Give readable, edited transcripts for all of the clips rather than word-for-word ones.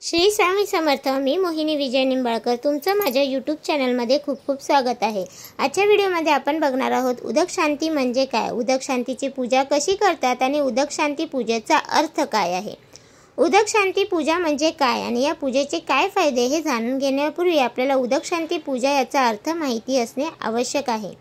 श्री स्वामी समर्थ. मी मोहिनी विजय निंबाळकर तुमचं माझ्या यूट्यूब चॅनलमध्ये खूप खूप स्वागत आहे. आजच्या व्हिडिओमध्ये आपण बघणार आहोत उदक शांती म्हणजे काय, उदक शांतीची पूजा कशी करतात आणि उदक शांती पूजेचा अर्थ काय आहे. उदक शांती पूजा म्हणजे काय आणि या पूजेचे काय फायदे हे जाणून घेण्यापूर्वी आपल्याला उदक शांती पूजा याचा अर्थ माहिती असणे आवश्यक आहे.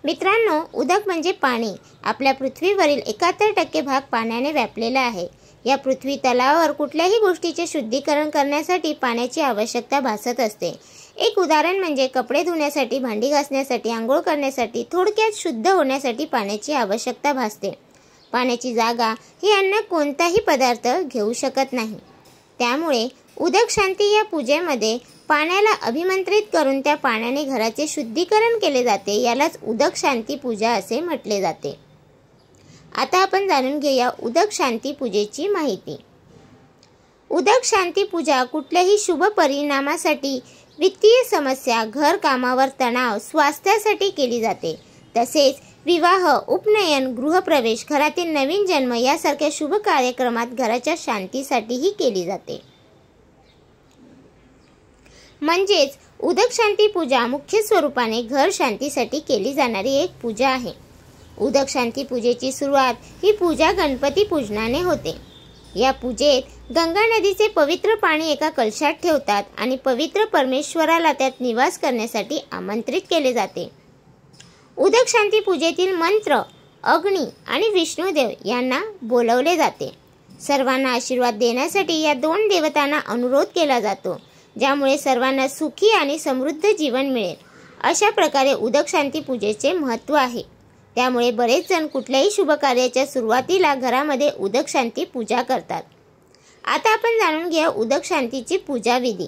मित्रांनो, उदक म्हणजे पाणी. आपल्या पृथ्वीवरील 71% भाग पाण्याने व्यापलेला आहे. या पृथ्वी तलावावर कुठल्याही गोष्टीचे शुद्धीकरण करण्यासाठी पाण्याची आवश्यकता भासत असते. एक उदाहरण म्हणजे कपडे धुण्यासाठी, भांडी घासण्यासाठी, आंघोळ करण्यासाठी, थोडक्यात शुद्ध होण्यासाठी पाण्याची आवश्यकता भासते. पाण्याची जागा ही अन्य कोणताही पदार्थ घेऊ शकत नाही. त्यामुळे उदक शांती या पूजेमध्ये पाण्याला अभिमंत्रित करून त्या पाण्याने घराचे शुद्धीकरण केले जाते. यालाच उदक शांती पूजा असे म्हटले जाते. आता आपण जाणून घेऊया उदक शांती पूजेची माहिती. उदक शांती पूजा कुठल्याही शुभ परिणामासाठी, वित्तीय समस्या, घर कामावर तणाव, स्वास्थ्यासाठी केली जाते. तसेच विवाह, उपनयन, गृहप्रवेश, घरातील नवीन जन्म यासारख्या शुभ कार्यक्रमात घराच्या शांतीसाठीही केली जाते. म्हणजेच उदक शांती पूजा मुख्य स्वरूपाने घर शांतीसाठी केली जाणारी एक पूजा आहे. उदक शांती पूजेची सुरुवात ही पूजा गणपती पूजनाने होते. या पूजेत गंगा नदीचे पवित्र पाणी एका कलशात ठेवतात आणि पवित्र परमेश्वराला त्यात निवास करण्यासाठी आमंत्रित केले जाते. उदक शांती पूजेतील मंत्र, अग्नी आणि विष्णुदेव यांना बोलवले जाते. सर्वांना आशीर्वाद देण्यासाठी या दोन देवतांना अनुरोध केला जातो, ज्यामुळे सर्वांना सुखी आणि समृद्ध जीवन मिळेल. अशा प्रकारे उदक शांती पूजेचे महत्त्व आहे. त्यामुळे बरेच जण कुठल्याही शुभ कार्याच्या सुरुवातीला घरामध्ये उदक शांती पूजा करतात. आता आपण जाणून घेऊया उदक शांतीची पूजा विधी.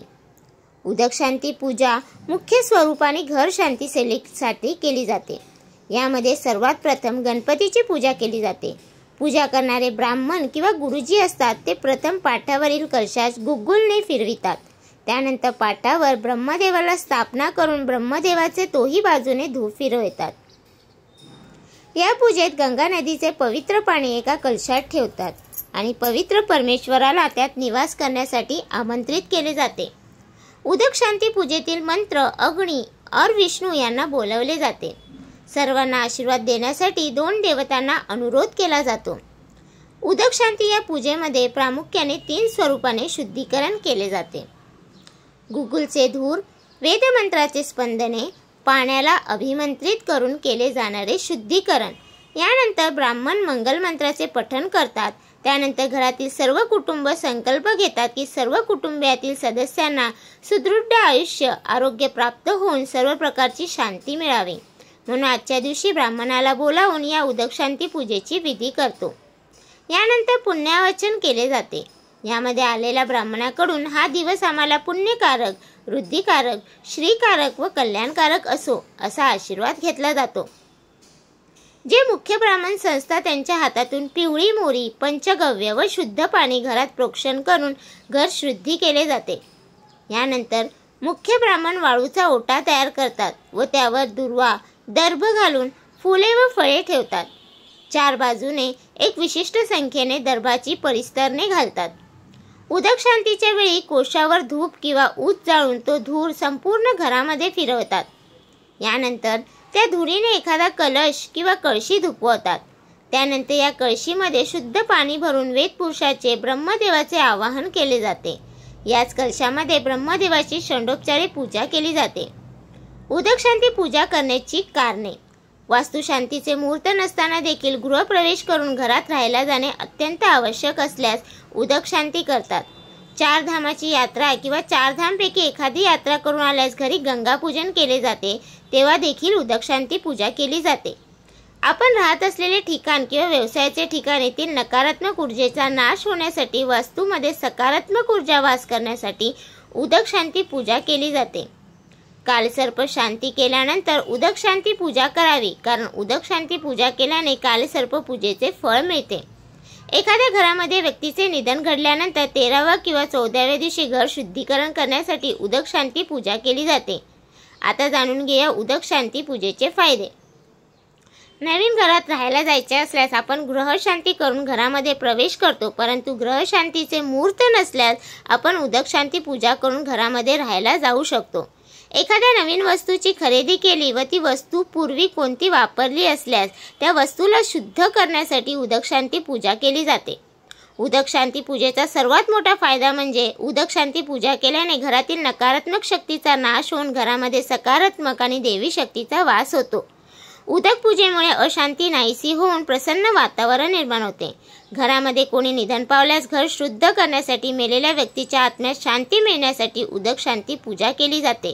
उदक शांती पूजा मुख्य स्वरूपाने घर शांतीसाठी केली जाते. यामध्ये सर्वात प्रथम गणपतीची पूजा केली जाते. पूजा करणारे ब्राह्मण किंवा गुरुजी असतात ते प्रथम पाटावरील कलशास गुग्गुलने फिरवितात. त्यानंतर पाटावर ब्रह्मदेवाला स्थापना करून ब्रह्मदेवाचे तोही बाजूने धूप फिरवतात. या पूजेत गंगा नदीचे पवित्र पाणी एका कलशात ठेवतात आणि पवित्र परमेश्वराला त्यात निवास करण्यासाठी आमंत्रित केले जाते. उदक शांती पूजेतील मंत्र, अग्नी और विष्णू यांना बोलवले जाते. सर्वांना आशीर्वाद देण्यासाठी दोन देवतांना अनुरोध केला जातो. उदक शांती या पूजेमध्ये प्रामुख्याने 3 स्वरूपाने शुद्धीकरण केले जाते. गुग्गुलचे धूर, वेदमंत्राचे स्पंदने, पाण्याला अभिमंत्रित करून केले जाणारे शुद्धीकरण. यानंतर ब्राह्मण मंगल मंत्राचे पठण करतात. त्यानंतर घरातील सर्व कुटुंब संकल्प घेतात की सर्व कुटुंबातील सदस्यांना सुदृढ आयुष्य, आरोग्य प्राप्त होऊन सर्व प्रकारची शांती मिळावी. म्हणून आजच्या दिवशी ब्राह्मणाला बोलावून या उदक शांती पूजेची विधी करतो. यानंतर पुण्यावचन केले जाते. यामध्ये आलेल्या ब्राह्मणाकडून हा दिवस आम्हाला पुण्यकारक, वृद्धिकारक, श्रीकारक व कल्याणकारक असो असा आशीर्वाद घेतला जातो. जे मुख्य ब्राह्मण संस्था त्यांच्या हातातून पिवळी मोरी, पंचगव्य व शुद्ध पाणी घरात प्रोक्षण करून घर शुद्धी केले जाते. यानंतर मुख्य ब्राह्मण वाळूचा ओटा तयार करतात व त्यावर दुर्वा, दर्भ घालून फुले व फळे ठेवतात. 4 बाजूने एक विशिष्ट संख्येने दर्भाची परिस्तरणे घालतात. उदक शांतीच्या वेळी कोशावर धूप किंवा ऊद जाळून तो धूर संपूर्ण घरामध्ये फिरवतात. यानंतर त्या धुरीने एखादा कलश किंवा कळशी धुपवतात. त्यानंतर या कळशीमध्ये शुद्ध पाणी भरून वेदपुरुषाचे, ब्रह्मदेवाचे आवाहन केले जाते. याच कलशामध्ये ब्रह्मदेवाची षोडोपचारे पूजा केली जाते. उदक शांती पूजा करण्याची कारणे. वास्तुशांतीचे मुहूर्त नसताना देखील गृहप्रवेश करून घरात राहायला जाणे अत्यंत आवश्यक असल्यास उदक शांती करतात. 4 धामाची यात्रा किंवा 4 धामपैकी एखादी यात्रा करून आल्यास घरी गंगापूजन केले जाते, तेव्हा देखील उदक शांती पूजा केली जाते. आपण राहत असलेले ठिकाण किंवा व्यवसायाचे ठिकाण येथील नकारात्मक ऊर्जेचा नाश होण्यासाठी, वास्तूमध्ये सकारात्मक ऊर्जा वास करण्यासाठी उदक शांती पूजा केली जाते. कालसर्प शांती केल्यानंतर उदक शांती पूजा करावी, कारण उदक शांती पूजा केल्याने कालसर्प पूजेचे फळ मिळते. एखाद्या घरामध्ये व्यक्तीचे निधन घडल्यानंतर 13व्या किंवा 14व्या दिवशी घर शुद्धीकरण करण्यासाठी उदक शांती पूजा केली जाते. आता जाणून घेऊया उदक शांती पूजेचे फायदे. नवीन घरात राहायला जायचे असल्यास आपण ग्रहशांती करून घरामध्ये प्रवेश करतो, परंतु ग्रहशांतीचे मुहूर्त नसल्यास आपण उदकशांती पूजा करून घरामध्ये राहायला जाऊ शकतो. एखाद्या नवीन वस्तूची खरेदी केली व ती वस्तू पूर्वी कोणती वापरली असल्यास त्या वस्तूला शुद्ध करण्यासाठी उदकशांती पूजा केली जाते. उदकशांती पूजेचा सर्वात मोठा फायदा म्हणजे उदकशांती पूजा केल्याने घरातील नकारात्मक शक्तीचा नाश होऊन घरामध्ये सकारात्मक आणि देवी शक्तीचा वास होतो. उदक पूजेमुळे अशांती नाहीसी होऊन प्रसन्न वातावरण निर्माण होते. घरामध्ये कोणी निधन पावल्यास घर शुद्ध करण्यासाठी मेलेल्या व्यक्तीच्या आत्म्यास शांती मिळण्यासाठी उदकशांती पूजा केली जाते.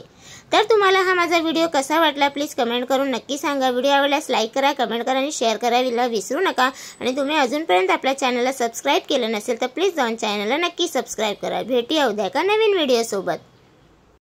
तर तुम्हाला हा माझा व्हिडिओ कसा वाटला प्लीज कमेंट करून नक्की सांगा. व्हिडिओ आवडल्यास लाईक करा, कमेंट करा आणि शेअर करायला विसरू नका. आणि तुम्ही अजूनपर्यंत आपल्या चॅनलला सबस्क्राईब केलं नसेल तर प्लीज जाऊन चॅनलला नक्की सबस्क्राईब करा. भेटूया उद्या एका नवीन व्हिडिओ सोबत.